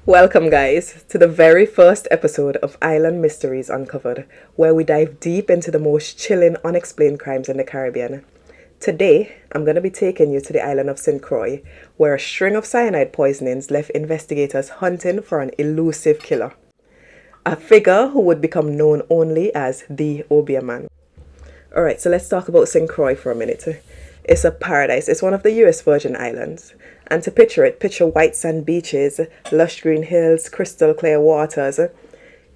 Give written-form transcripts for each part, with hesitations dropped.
Welcome, guys, to the very first episode of Island Mysteries Uncovered, where we dive deep into the most chilling, unexplained crimes in the Caribbean. Today, I'm going to be taking you to the island of St. Croix, where a string of cyanide poisonings left investigators hunting for an elusive killer. A figure who would become known only as the Obeah Man. Alright, so let's talk about St. Croix for a minute. It's a paradise. It's one of the US Virgin Islands. And to picture it, picture white sand beaches, lush green hills, crystal clear waters.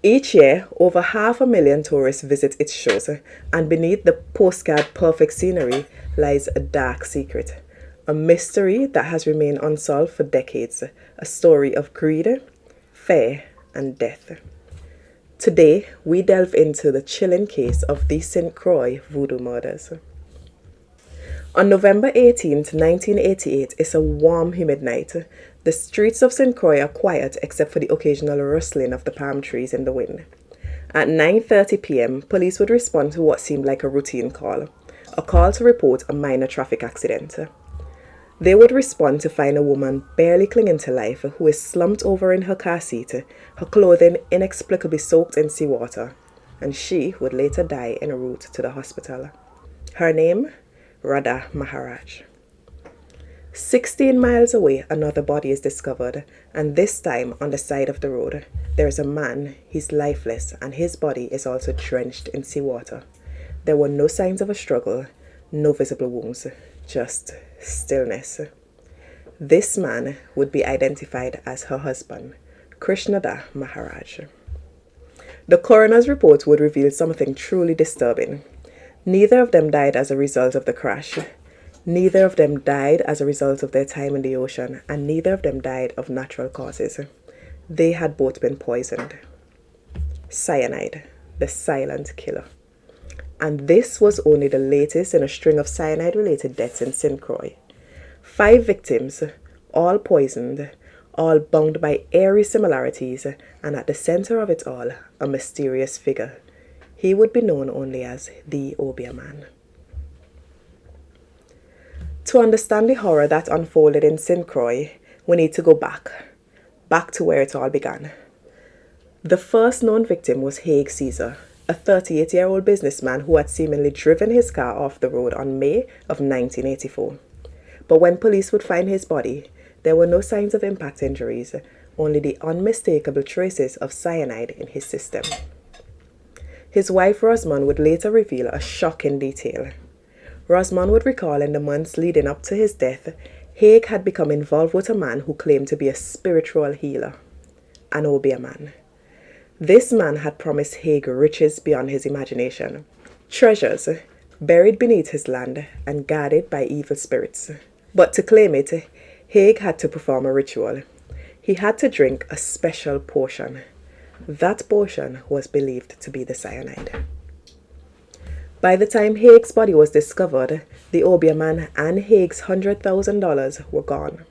Each year, over 500,000 tourists visit its shores, and beneath the postcard perfect scenery lies a dark secret. A mystery that has remained unsolved for decades. A story of greed, fear, and death. Today, we delve into the chilling case of the St. Croix Voodoo Murders. On November 18th, 1988, it's a warm, humid night. The streets of St. Croix are quiet except for the occasional rustling of the palm trees in the wind. At 9:30 p.m., police would respond to what seemed like a routine call. A call to report a minor traffic accident. They would respond to find a woman barely clinging to life who is slumped over in her car seat, her clothing inexplicably soaked in seawater, and she would later die en route to the hospital. Her name? Radha Maharaj. 16 miles away, another body is discovered, and this time on the side of the road. There is a man, he's lifeless, and his body is also drenched in seawater. There were no signs of a struggle, no visible wounds, just stillness. This man would be identified as her husband, Krishnada Maharaj. The coroner's report would reveal something truly disturbing. Neither of them died as a result of the crash. Neither of them died as a result of their time in the ocean, and neither of them died of natural causes. They had both been poisoned. Cyanide, the silent killer. And this was only the latest in a string of cyanide-related deaths in St. Croix. 5 victims, all poisoned, all bound by eerie similarities, and at the center of it all, a mysterious figure. He would be known only as the Obeah Man. To understand the horror that unfolded in St. Croix, we need to go back to where it all began. The first known victim was Haig Caesar, a 38-year-old businessman who had seemingly driven his car off the road on May of 1984. But when police would find his body, there were no signs of impact injuries, only the unmistakable traces of cyanide in his system. His wife Rosamond would later reveal a shocking detail. Rosamond would recall in the months leading up to his death, Haig had become involved with a man who claimed to be a spiritual healer, an Obeah Man. This man had promised Haig riches beyond his imagination, treasures buried beneath his land and guarded by evil spirits. But to claim it, Haig had to perform a ritual. He had to drink a special potion. That potion was believed to be the cyanide. By the time Haig's body was discovered, the Obeah Man and Haig's $100,000 were gone.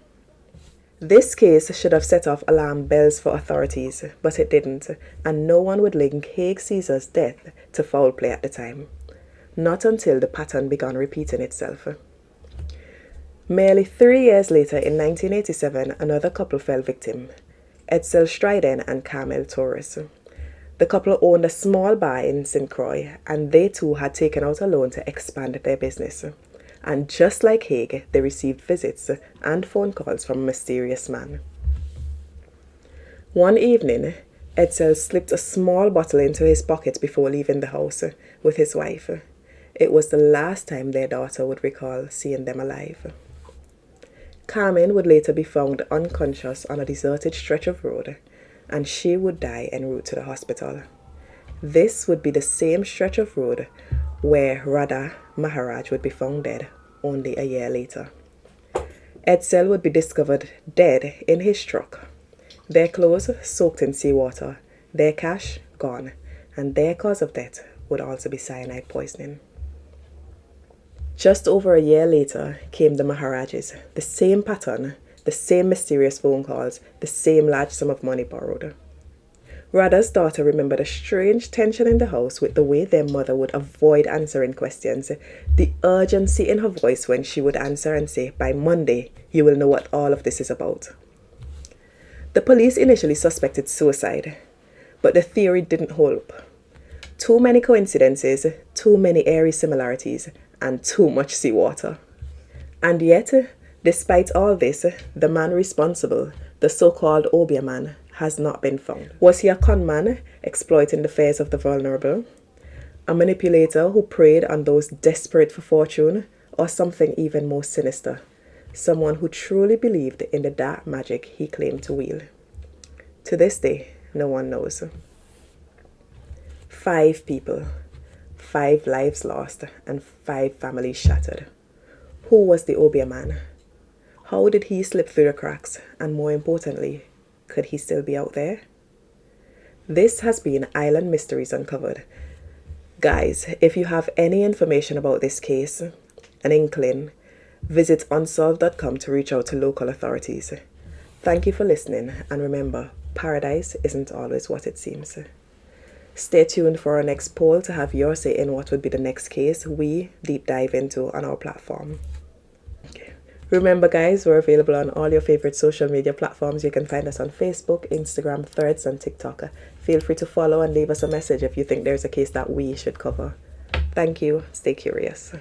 This case should have set off alarm bells for authorities, but it didn't, and no one would link Haig Caesar's death to foul play at the time. Not until the pattern began repeating itself. Merely 3 years later, in 1987, another couple fell victim. Edsel Stryden and Carmel Torres. The couple owned a small bar in St. Croix, and they too had taken out a loan to expand their business. And just like Haig, they received visits and phone calls from a mysterious man. One evening, Edsel slipped a small bottle into his pocket before leaving the house with his wife. It was the last time their daughter would recall seeing them alive. Carmen would later be found unconscious on a deserted stretch of road, and she would die en route to the hospital. This would be the same stretch of road where Radha Maharaj would be found dead only a year later. Edsel would be discovered dead in his truck, their clothes soaked in seawater, their cash gone, and their cause of death would also be cyanide poisoning. Just over a year later came the Maharajas, the same pattern, the same mysterious phone calls, the same large sum of money borrowed. Radha's daughter remembered a strange tension in the house with the way their mother would avoid answering questions, the urgency in her voice when she would answer and say, "By Monday, you will know what all of this is about." The police initially suspected suicide, but the theory didn't hold up. Too many coincidences, too many eerie similarities, and too much seawater. And yet, despite all this, the man responsible, the so-called Obia man, has not been found. Was he a con man, exploiting the fears of the vulnerable? A manipulator who preyed on those desperate for fortune? Or something even more sinister? Someone who truly believed in the dark magic he claimed to wield? To this day, no one knows. 5 people, 5 lives lost, and 5 families shattered. Who was the Obia man? How did he slip through the cracks? And more importantly, could he still be out there? This has been Island Mysteries Uncovered. Guys, if you have any information about this case, an inkling, visit unsolved.com to reach out to local authorities. Thank you for listening, and remember, paradise isn't always what it seems. Stay tuned for our next poll to have your say in what would be the next case we deep dive into on our platform. Remember guys, we're available on all your favorite social media platforms. You can find us on Facebook, Instagram, Threads, and TikTok. Feel free to follow and leave us a message if you think there's a case that we should cover. Thank you. Stay curious.